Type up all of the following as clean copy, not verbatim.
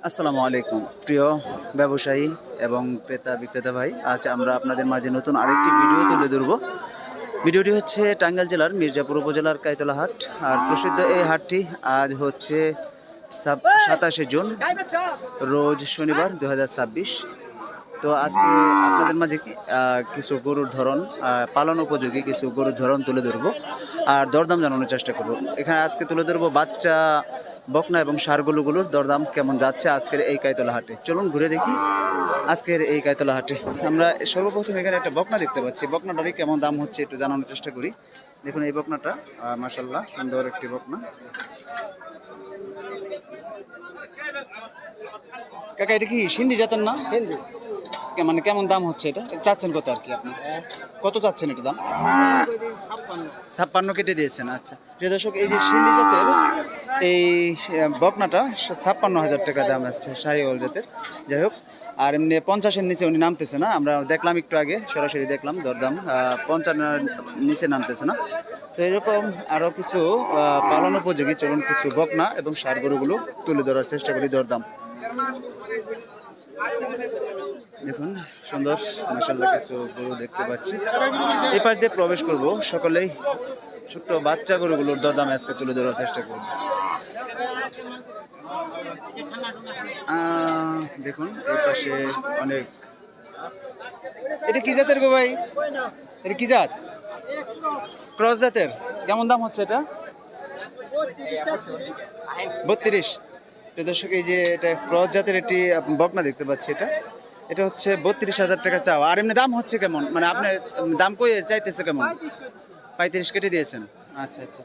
আসসালামু আলাইকুম প্রিয় ব্যবসায়ী এবং ক্রেতা বিক্রেতা ভাই, আজ আমরা আপনাদের মাঝে নতুন আরেকটি ভিডিও তুলে ধরব। ভিডিওটি হচ্ছে টাঙ্গাইল জেলার মির্জাপুর উপজেলার কাইতলা হাট। আর প্রসিদ্ধ এই হাটটি আজ হচ্ছে 27শে জুন, রোজ শনিবার 2026। তো আজকে আপনাদের মাঝে কিছু গরুর ধরন, পালন উপযোগী কিছু গরুর ধরন তুলে ধরবো আর দরদাম জানানোর চেষ্টা করব। এখানে আজকে তুলে ধরবো বাচ্চা বকনা এবং ষাঁড়গুলোর দরদাম কেমন যাচ্ছে আজকের এই কাইতলা হাটে। চলুন ঘুরে দেখি আজকের এই কাইতলা হাটে। আমরা সর্বপ্রথম এখানে একটা বকনা দেখতে পাচ্ছি, বকনাটারই কেমন দাম হচ্ছে একটু জানানোর চেষ্টা করি। দেখুন এই বকনাটা মাশাআল্লাহ সুন্দর একটি বকনা। কাকা এটা কি সিন্ধি জাতের না? হিন্দি মানে কেমন দাম হচ্ছে এটা, চাচ্ছেন কত আর কি আপনি? কত চাচ্ছেন এটা দাম? 56 কেটে দিয়েছেন। আচ্ছা প্রিয় দর্শক, এই যে সিন্ধি জাতের এই বকনাটা 56,000 টাকা দাম যাচ্ছে, শাহিওয়াল জাতের। যাই হোক, আর এমনি 50-এর নিচে উনি নামতেছে না, আমরা দেখলাম একটু আগে সরাসরি দেখলাম দরদাম 55-এর নিচে নামতেছে না। তো এরকম আরও কিছু পালন উপযোগী চলুন কিছু বকনা এবং ষাঁড় গরুগুলো তুলে ধরার চেষ্টা করি দরদাম। দেখুন সুন্দর মাশাআল্লাহ কিছু গরু দেখতে পাচ্ছি। এই পাশ দিয়ে প্রবেশ করব, সকলেই ছোট্ট বাচ্চা গরুগুলোর দরদাম আজকে তুলে ধরার চেষ্টা করব। দেখুন এই পাশে অনেক। এটা কি জাতের গো ভাই? এটা কি জাত? ক্রস জাতের। কেমন দাম হচ্ছে এটা? 32। দর্শক এই যে এটা ক্রস জাতের একটি বকনা দেখতে পাচ্ছি, এটা হচ্ছে 32,000 টাকা চাওয়া। আর এমনি দাম হচ্ছে কেমন, মানে আপনার দাম কই চাইতেছে কেমন? 35 কেটে দিয়েছেন। আচ্ছা আচ্ছা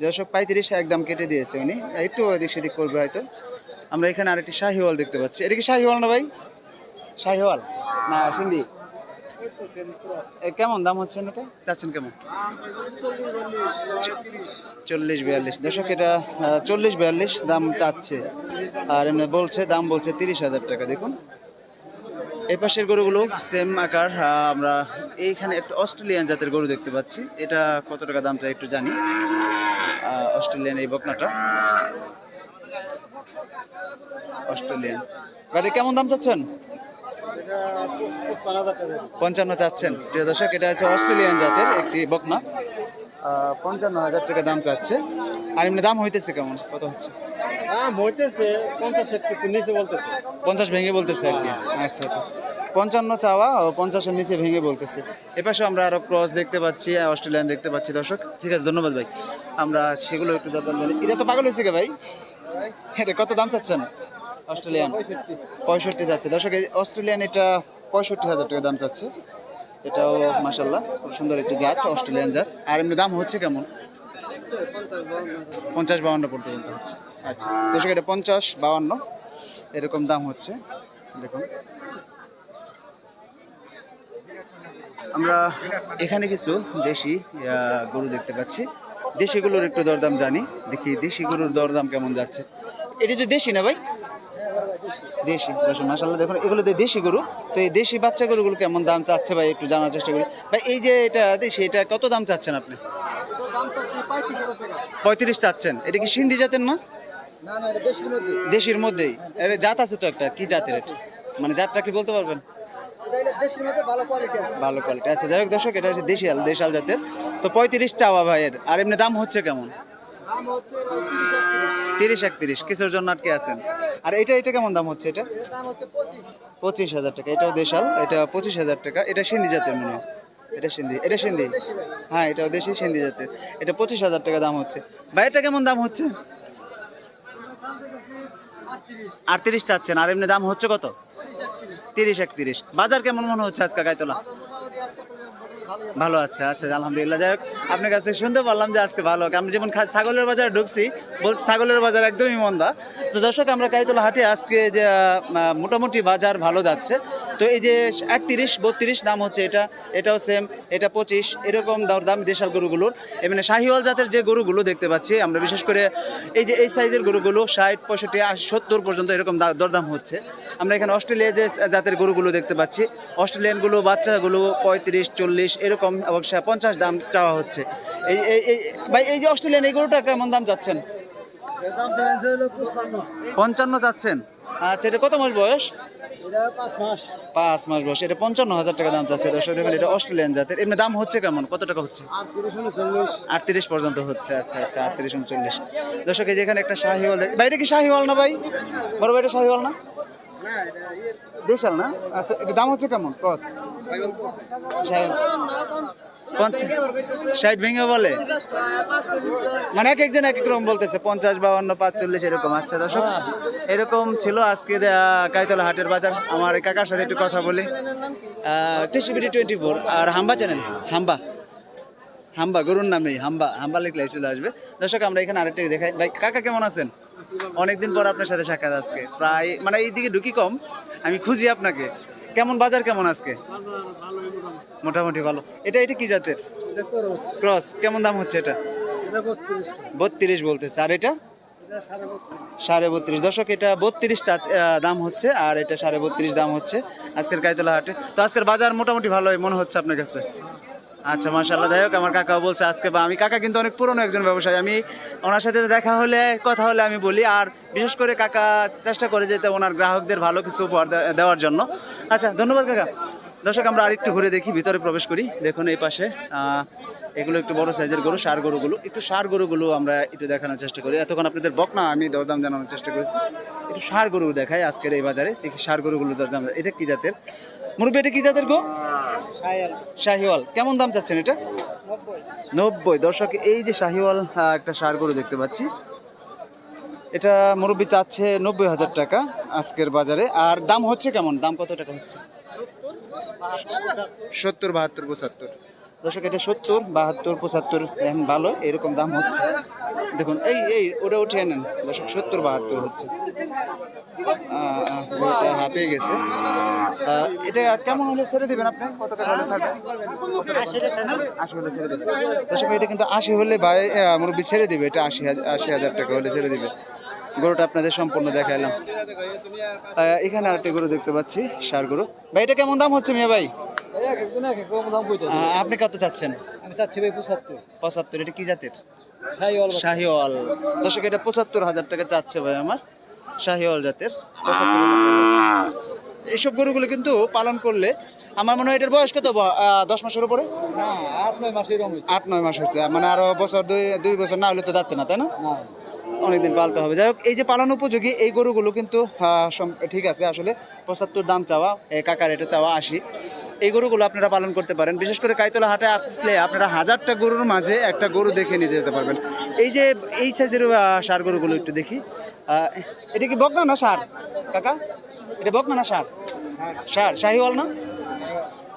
দর্শক, 35 একদম কেটে দিয়েছে উনি, একটু এদিক সেদিক করবে হয়তো। আমরা এখানে আরেকটি শাহিওয়াল দেখতে পাচ্ছি। এটা কি শাহিওয়াল না ভাই? শাহিওয়াল না সিন্ধি? কেমন দাম হচ্ছে এটা, চাচ্ছেন কেমন? 40-42। দর্শক এটা 40-42 দাম চাচ্ছে, আর এমনি দাম বলছে 30,000 টাকা। দেখুন এই পাশের গরুগুলো সেম আকার। আমরা এইখানে একটা অস্ট্রেলিয়ান জাতের গরু দেখতে পাচ্ছি, এটা কত টাকা দাম চাই একটু জানি। অস্ট্রেলিয়ান এই বকনাটা অস্ট্রেলিয়ান। গাড়ি কেমন দাম চাচ্ছেন? 55 চাচ্ছেন। প্রিয় দর্শক এটা আছে অস্ট্রেলিয়ান জাতের একটি বকনা, 55,000 টাকা দাম চাচ্ছে। আর এমনি দাম হইতেছে কেমন, কত হচ্ছে? দাম হইতেছে 50-এর কিছু নিচে বলতেছে। 50 ভেঙে বলতেছে আর কি। আচ্ছা আচ্ছা, 55 চাওয়া ও 50-এর নিচে ভেঙে বলতেছে। এপাশে আমরা আরো ক্রস দেখতে পাচ্ছি, অস্ট্রেলিয়ান দেখতে পাচ্ছি। দর্শক ঠিক আছে, ধন্যবাদ ভাই। আমরা সেগুলো একটু দাম জানি। এটা তো পাগল হয়েছে কে ভাই? এটা কত দাম চাচ্ছেন? অস্ট্রেলিয়ান 65 যাচ্ছে। দর্শক এই অস্ট্রেলিয়ান এটা 65,000 টাকা দাম চাচ্ছে। এটাও মাশাআল্লাহ খুব সুন্দর একটি জাত, অস্ট্রেলিয়ান জাত। আর এমনি দাম হচ্ছে কেমন? 50-52 পর্যন্ত হচ্ছে। আচ্ছা দর্শক এটা 50-52 এরকম দাম হচ্ছে। দেখুন আমরা এখানে কিছু দেশি গরু দেখতে পাচ্ছি, দেশিগুলোর একটু দরদাম জানি। দেখি দেশি গরুর দরদাম কেমন যাচ্ছে। এটা তো দেশি না ভাই? দেশি। দর্শক মাশাআল্লাহ দেখুন এগুলো তো দেশি গরু। তো এই দেশি বাচ্চা গরুগুলো কেমন দাম চাচ্ছে ভাই একটু জানার চেষ্টা করি। ভাই এই যে এটা দেশি, এটা কত দাম চাচ্ছেন আপনি? 35 চাচ্ছেন। এটা কি সিন্ধি জাতের না? দেশির মধ্যেই। এর জাত আছে তো একটা, কি জাতের এটা, মানে জাতটা কি বলতে পারবেন? ভালো কোয়ালিটি। আচ্ছা যাই হোক দর্শক, এটা হচ্ছে দেশাল জাতের। তো 35 চাওয়া ভাইয়ের। আর এমনি দাম হচ্ছে কেমন? 30-31 কিছুর জন্য আটকে আছেন। আর এটা কেমন দাম হচ্ছে? এটা 25,000 টাকা। এটাও দেশাল, এটা 25,000 টাকা। এটা সিন্ধি জাতের মনে হয়। এটা সিন্ধি। হ্যাঁ এটাও দেশি সিন্ধি জাতের। এটা 25,000 টাকা দাম হচ্ছে। ভাই এটা কেমন দাম হচ্ছে? 38 চাচ্ছেন। আর এমনি দাম হচ্ছে কত? 30-31। বাজার কেমন মনে হচ্ছে আজকে গাইতলা? ভালো আছে। আচ্ছা আলহামদুলিল্লাহ। যাই হোক আপনার কাছ থেকে শুনতে পারলাম যে আজকে ভালো। আমরা যেমন ছাগলের বাজারে ঢুকছি, বলছি ছাগলের বাজার একদমই মন্দা। তো দর্শক আমরা গাইতলা হাটে আজকে যে মোটামুটি বাজার ভালো যাচ্ছে। তো এই যে 31-32 দাম হচ্ছে, এটাও সেম, এটা 25 এরকম দাম দেশাল গরুগুলোর। এমনি শাহিওয়াল জাতের যে গরুগুলো দেখতে পাচ্ছি আমরা, বিশেষ করে এই যে এই সাইজের গরুগুলো 60, 65, 80, 70 পর্যন্ত এরকম দরদাম হচ্ছে। আমরা এখানে অস্ট্রেলিয়া যে জাতের গরুগুলো দেখতে পাচ্ছি, অস্ট্রেলিয়ানগুলো বাচ্চাগুলো 35-40 এরকম এবং 50 দাম চাওয়া হচ্ছে। ভাই এই যে অস্ট্রেলিয়ান এই গরুটা কেমন দাম চাচ্ছেন? 55 চাচ্ছেন। আচ্ছা, এটা কত মাস বয়স? এটা 5 মাস। 5 মাস বয়স। এটা 55,000 টাকা দাম চাচ্ছে দর্শক। দেখুন এটা অস্ট্রেলিয়ান জাতের। এমনি দাম হচ্ছে কেমন, কত টাকা হচ্ছে? 38 38 পর্যন্ত হচ্ছে। আচ্ছা আচ্ছা, 38 39। দর্শক এই যে এখানে একটা শাহিওয়াল ভাই, এটা কি শাহিওয়াল না ভাই? বড় ভাই এটা শাহিওয়াল না? না এটা দেশাল না? আচ্ছা, এটা দাম হচ্ছে কেমন ক্রস? 60 ভেঙে বলে, মানে এক একজন এক এক রকম বলতেছে, 50, 52, 45 এরকম। আচ্ছা দর্শক, এরকম ছিল আজকে কাইতলা হাটের বাজার। আমার এই কাকার সাথে একটু কথা বলি। টিসিবিডি 24 আর হাম্বা চ্যানেল, হাম্বা হাম্বা গরুর নামেই হাম্বা, হাম্বা লিখলে চলে আসবে। দর্শক আমরা এখানে আরেকটা দেখাই। ভাই কাকা কেমন আছেন? অনেকদিন পর আপনার সাথে সাক্ষাৎ আজকে, প্রায় মানে এইদিকে ঢুকি কম, আমি খুঁজি আপনাকে। কেমন বাজার, কেমন আজকে? মোটামুটি ভালো। এটা এটা কি জাতের? এটা করস। ক্রস। কেমন দাম হচ্ছে এটা? এটা 32। 32 বলতেছে। আর এটা এটা 32.5। 32.5। দর্শক এটা 32 দাম হচ্ছে, আর এটা 32.5 দাম হচ্ছে আজকের কাইতলা হাটে। তো আজকের বাজার মোটামুটি ভালোই মনে হচ্ছে আপনার কাছে? আচ্ছা মাশাআল্লাহ। যাই হোক, আমার কাকাও বলছে আজকে, বা আমি কাকা কিন্তু অনেক পুরনো একজন ব্যবসায়ী, আমি ওনার সাথে দেখা হলে কথা হলে আমি বলি, আর বিশেষ করে কাকা চেষ্টা করে যেতে ওনার গ্রাহকদের ভালো কিছু উপহার দেওয়ার জন্য। আচ্ছা ধন্যবাদ কাকা। দর্শক আমরা আরেকটু ঘুরে দেখি, ভিতরে প্রবেশ করি। দেখুন এই পাশে এগুলো একটু বড় সাইজের গরু, ষাঁড় গরুগুলো, একটু ষাঁড় গরুগুলো আমরা একটু দেখানোর চেষ্টা করি। এতক্ষণ আপনাদের বকনা আমি দরদাম জানানোর চেষ্টা করেছি, একটু ষাঁড় গরু দেখাই আজকের এই বাজারে। দেখি ষাঁড় গরুগুলো দরদাম। এটা কি জাতের মুরব্বী, এটা কি জাতের গো? শাহিওয়াল। কেমন দাম চাচ্ছেন এটা? 90। দর্শক এই যে শাহিওয়াল একটা ষাঁড় গরু দেখতে পাচ্ছি, এটা মুরব্বী চাচ্ছে 90,000 টাকা আজকের বাজারে। আর দাম হচ্ছে কেমন, দাম কত টাকা হচ্ছে? 70, 72, 75। দর্শক এটা 70, 72, 75 এখন ভালো এরকম দাম হচ্ছে। দেখুন এই এই ওটা উঠিয়ে নেন দর্শক, 70, 72 হচ্ছে। হাঁপিয়ে গেছে। এটা কেমন হলে ছেড়ে দেবেন আপনি, কত টাকা হলে ছাড়বেন? 80 হলে ছেড়ে দেবেন। দর্শক এটা কিন্তু 80 হলে ভাই মুরব্বী ছেড়ে দিবে, এটা 80,000 টাকা হলে ছেড়ে দিবে। গরুটা আপনাদের সম্পূর্ণ দেখাইলাম। এখানে আরেকটা গরু দেখতে পাচ্ছি, ষাঁড় গরু। ভাই এটা কেমন দাম হচ্ছে মিয়া ভাই? আপনি কত চাচ্ছেন? আমি চাচ্ছি ভাই 75। 75। এটা কি জাতের? শাহিওয়াল। শাহিওয়াল। দর্শক এটা 75,000 টাকা চাচ্ছে ভাই আমার, শাহিওয়াল জাতের 75,000 টাকা চাচ্ছে। এইসব গরুগুলো কিন্তু পালন করলে আমার মনে হয় এটার বয়স কত, 10 মাসের উপরে? না 8-9 মাস এরকম হয়েছে। 8-9 মাস হচ্ছে, মানে আরো বছর 2 বছর না হলে তো যাচ্ছে না, তাই না? না অনেকদিন পালতে হবে। যাই হোক, এই যে পালন উপযোগী এই গরুগুলো কিন্তু ঠিক আছে। আসলে 75 দাম চাওয়া, কাকার এটা চাওয়া 80। এই গরুগুলো আপনারা পালন করতে পারেন। বিশেষ করে কাইতলা হাটে আসলে আপনারা 1000টা গরুর মাঝে একটা গরু দেখে নিতে যেতে পারবেন। এই যে এই সাইজের ষাঁড় গরুগুলো একটু দেখি। এটা কি বকনা না ষাঁড় কাকা? এটা বকনা না ষাঁড়? ষাঁড়। শাহিওয়াল না?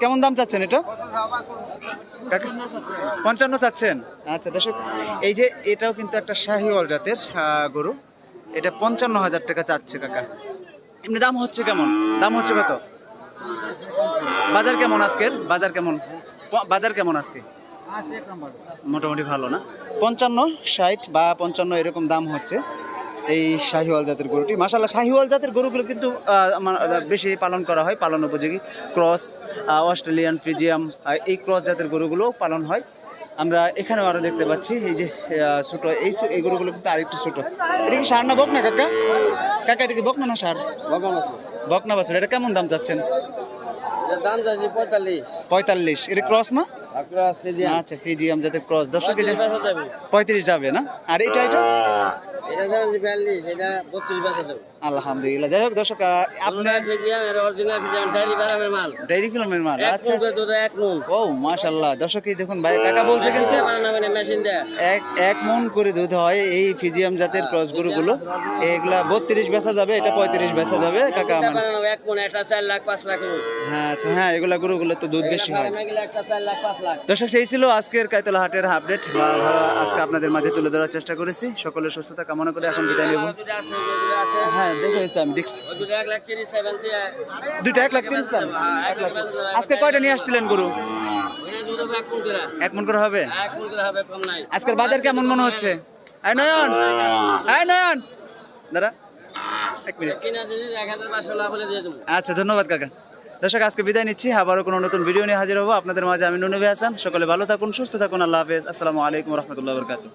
কেমন দাম চাচ্ছেন এটা? 55 চাচ্ছেন? আচ্ছা দর্শক এই যে এটাও কিন্তু একটা শাহিওয়াল জাতের গরু, এটা 55,000 টাকা চাচ্ছে কাকা। এমনি দাম হচ্ছে কেমন, দাম হচ্ছে কত? বাজার কেমন আজকের, বাজার কেমন, বাজার কেমন আজকে? মোটামুটি ভালো না? 55, 60 বা 55 এরকম দাম হচ্ছে এই শাহিওয়াল জাতের গরুটি। মাশাআল্লাহ, শাহিওয়াল জাতের গরুগুলো কিন্তু বেশি পালন করা হয়, পালন উপযোগী। ক্রস, অস্ট্রেলিয়ান, ফ্রিজিয়াম, এই ক্রস জাতের গরুগুলো পালন হয়। আমরা এখানেও আরও দেখতে পাচ্ছি এই যে ছোটো এই গরুগুলো কিন্তু আরেকটু ছোটো। এটা কি ষাঁড় না বকনা কাকা? কাকা এটা কি বকনা না ষাঁড়? বকনা বাছুর। এটা কেমন দাম চাচ্ছেন? দাম চাচ্ছি 45। 45। এটা ক্রস না? Cross Friesian. আচ্ছা, ফ্রিজিয়াম জাতের ক্রস। দর্শক 35 যাবে না? আর এটা এটা যাচ্ছে 42, এটা 32 বেচা যাবে। আলহামদুলিল্লাহ। যাই হোক দর্শক, আপনার ফ্রিজিয়ান এর অরিজিনাল ফ্রিজিয়ান ডাইরি ফার্মের মাল। ডাইরি ফার্মের মাল। আচ্ছা দুধ 1 মণ। ও মাশাআল্লাহ। দর্শক এই দেখুন ভাই, কাকা বলছে কিন্তু মেশিন দেয়া 1 মণ করে দুধ হয় এই ফিজিয়াম জাতের ক্রস গরুগুলো। এগুলা 32 বেচা যাবে, এটা 35 বেচা যাবে কাকা আমার। 1 মণ, এটা 4 লাখ 5 লাখ। হ্যাঁ আচ্ছা, হ্যাঁ এগুলা গরুগুলো তো দুধ বেশি হয়। একটা 4 লাখ 5 লাখ। দর্শক সেই ছিল আজকের কাইতলা হাটের আপডেট, আজকে আপনাদের মাঝে তুলে ধরার চেষ্টা করেছি। সকলের সুস্থতা কামনা করে এখন বিদায় নেব। হ্যাঁ দেখেছি, আমি দেখছি। দুইটা 1,30,000 চান। আজকে কয়টা নিয়ে আসছিলেন গরু? 1 মণ করে হবে? আজকের বাজার কেমন মনে হচ্ছে? এই নয়ন, এই নয়ন দাদা 1 মিনিট। আচ্ছা ধন্যবাদ কাকা। দর্শক আজকে বিদায় নিচ্ছি, আবারও কোনো নতুন ভিডিও নিয়ে হাজির হবো আপনাদের মাঝে। আমি নুনবী হাসান। সকলে ভালো থাকুন, সুস্থ থাকুন। আল্লাহ হাফেজ। আসসালামু আলাইকুম রহমতুল্লাহ বরকাতুহ।